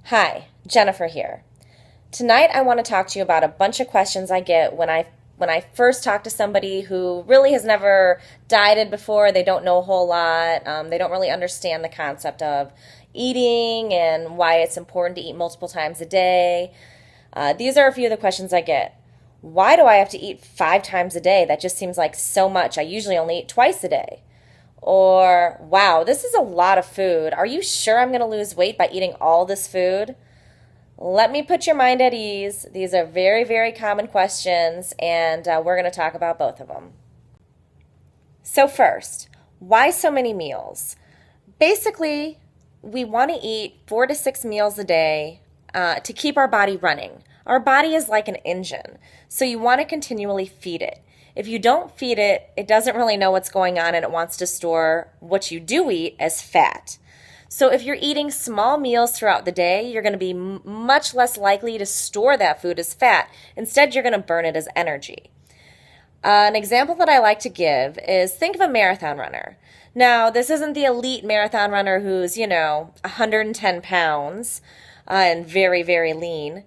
Hi, Jennifer here. Tonight I want to talk to you about a bunch of questions I get when I first talk to somebody who really has never dieted before. They don't know a whole lot. They don't really understand the concept of eating and why it's important to eat multiple times a day. These are a few of the questions I get. Why do I have to eat 5 times a day? That just seems like so much. I usually only eat twice a day. Or, wow, this is a lot of food. Are you sure I'm going to lose weight by eating all this food? Let me put your mind at ease. These are very, very common questions, and we're going to talk about both of them. So, first, why so many meals? Basically, we want to eat 4 to 6 meals a day to keep our body running. Our body is like an engine, so you want to continually feed it. If you don't feed it, it doesn't really know what's going on and it wants to store what you do eat as fat. So if you're eating small meals throughout the day, you're going to be much less likely to store that food as fat. Instead, you're going to burn it as energy. An example that I like to give is think of a marathon runner. Now, this isn't the elite marathon runner who's, 110 pounds and very, very lean.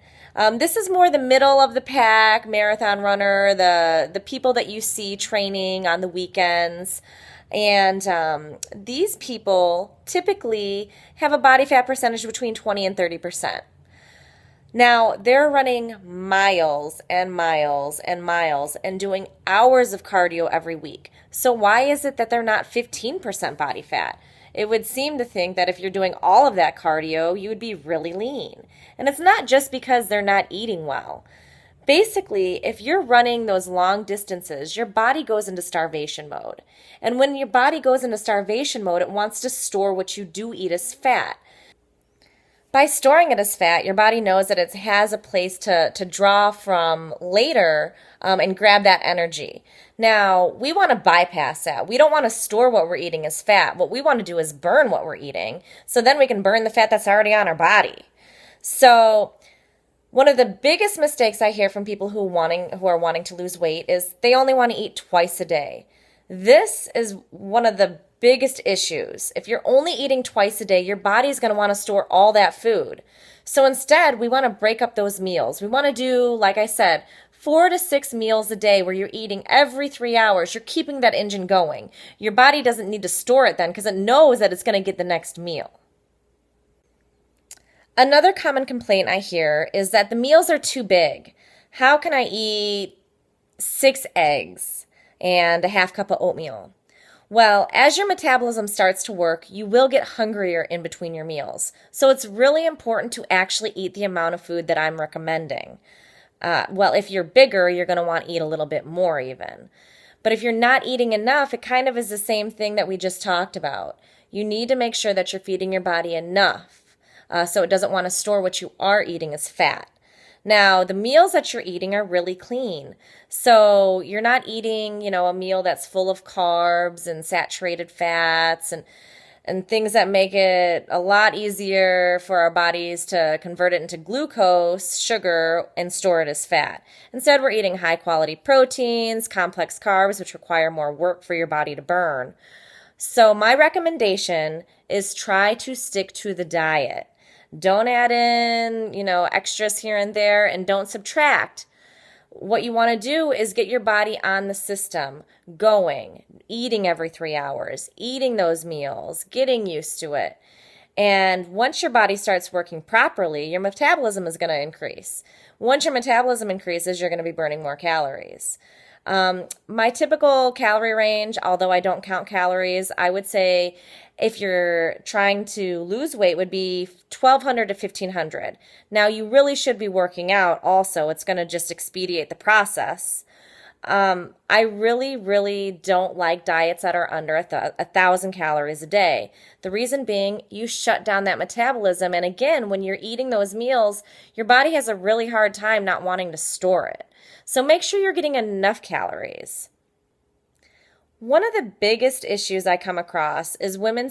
This is more the middle of the pack marathon runner, the people that you see training on the weekends. And these people typically have a body fat percentage between 20 and 30%. Now, they're running miles and miles and miles and doing hours of cardio every week. So why is it that they're not 15% body fat? It would seem to think that if you're doing all of that cardio, you would be really lean. And it's not just because they're not eating well. Basically, if you're running those long distances, your body goes into starvation mode. And when your body goes into starvation mode, it wants to store what you do eat as fat. By storing it as fat, your body knows that it has a place to draw from later and grab that energy. Now, we want to bypass that. We don't want to store what we're eating as fat. What we want to do is burn what we're eating, so then we can burn the fat that's already on our body. So, one of the biggest mistakes I hear from people who are wanting to lose weight is they only want to eat twice a day. This is one of the biggest issues. If you're only eating twice a day, your body's going to want to store all that food. So instead, we want to break up those meals. We want to do, like I said, 4 to 6 meals a day where you're eating every 3 hours. You're keeping that engine going. Your body doesn't need to store it then because it knows that it's going to get the next meal. Another common complaint I hear is that the meals are too big. How can I eat 6 eggs and a half cup of oatmeal? Well, as your metabolism starts to work, you will get hungrier in between your meals. So it's really important to actually eat the amount of food that I'm recommending. Well, if you're bigger, you're going to want to eat a little bit more even. But if you're not eating enough, it kind of is the same thing that we just talked about. You need to make sure that you're feeding your body enough so it doesn't want to store what you are eating as fat. Now, the meals that you're eating are really clean. So you're not eating, a meal that's full of carbs and saturated fats and things that make it a lot easier for our bodies to convert it into glucose, sugar, and store it as fat. Instead, we're eating high-quality proteins, complex carbs, which require more work for your body to burn. So my recommendation is try to stick to the diet. Don't add in, extras here and there, and don't subtract. What you want to do is get your body on the system, going, eating every 3 hours, eating those meals, getting used to it. And once your body starts working properly, your metabolism is going to increase. Once your metabolism increases, you're going to be burning more calories. My typical calorie range, although I don't count calories, I would say if you're trying to lose weight would be 1,200 to 1,500. Now, you really should be working out also. It's going to just expedite the process. I really, really don't like diets that are under 1,000 calories a day. The reason being, you shut down that metabolism. And again, when you're eating those meals, your body has a really hard time not wanting to store it. So make sure you're getting enough calories. One of the biggest issues I come across is women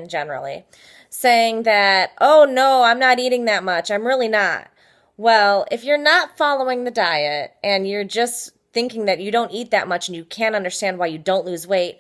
generally, saying that, oh no, I'm not eating that much. I'm really not. Well, if you're not following the diet and you're just thinking that you don't eat that much and you can't understand why you don't lose weight,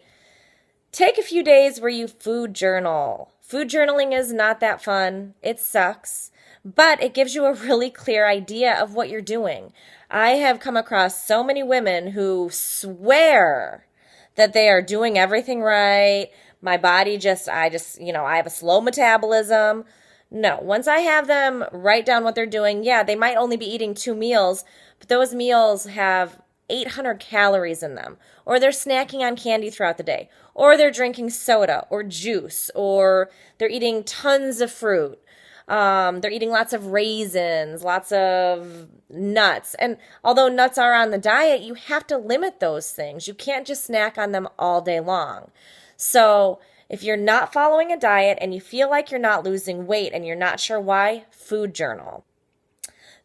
take a few days where you food journal. Food journaling is not that fun. It sucks, but it gives you a really clear idea of what you're doing. I have come across so many women who swear that they are doing everything right. My body I have a slow metabolism. No, once I have them write down what they're doing, yeah, they might only be eating 2 meals, but those meals have 800 calories in them, or they're snacking on candy throughout the day, or they're drinking soda or juice, or they're eating tons of fruit. They're eating lots of raisins, lots of nuts. And although nuts are on the diet, you have to limit those things. You can't just snack on them all day long. So if you're not following a diet and you feel like you're not losing weight and you're not sure why, food journal.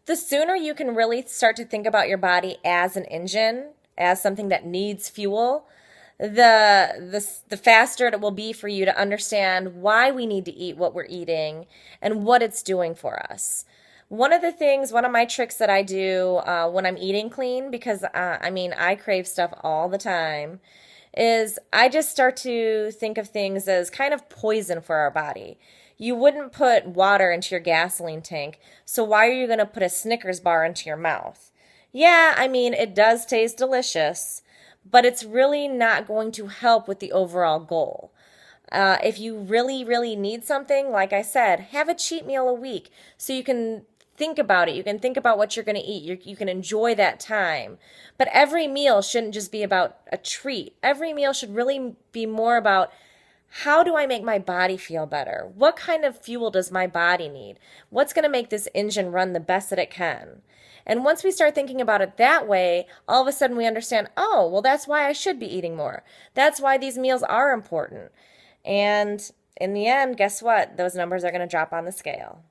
The sooner you can really start to think about your body as an engine, as something that needs fuel, the faster it will be for you to understand why we need to eat what we're eating and what it's doing for us. One of my tricks that I do when I'm eating clean, because I crave stuff all the time, is I just start to think of things as kind of poison for our body. You wouldn't put water into your gasoline tank, so why are you going to put a Snickers bar into your mouth? Yeah, it does taste delicious, but it's really not going to help with the overall goal. If you really, really need something, like I said, have a cheat meal a week so you can think about it. You can think about what you're going to eat. You can enjoy that time. But every meal shouldn't just be about a treat. Every meal should really be more about, how do I make my body feel better? What kind of fuel does my body need? What's going to make this engine run the best that it can? And once we start thinking about it that way, all of a sudden we understand, oh, well, that's why I should be eating more. That's why these meals are important. And in the end, guess what? Those numbers are going to drop on the scale.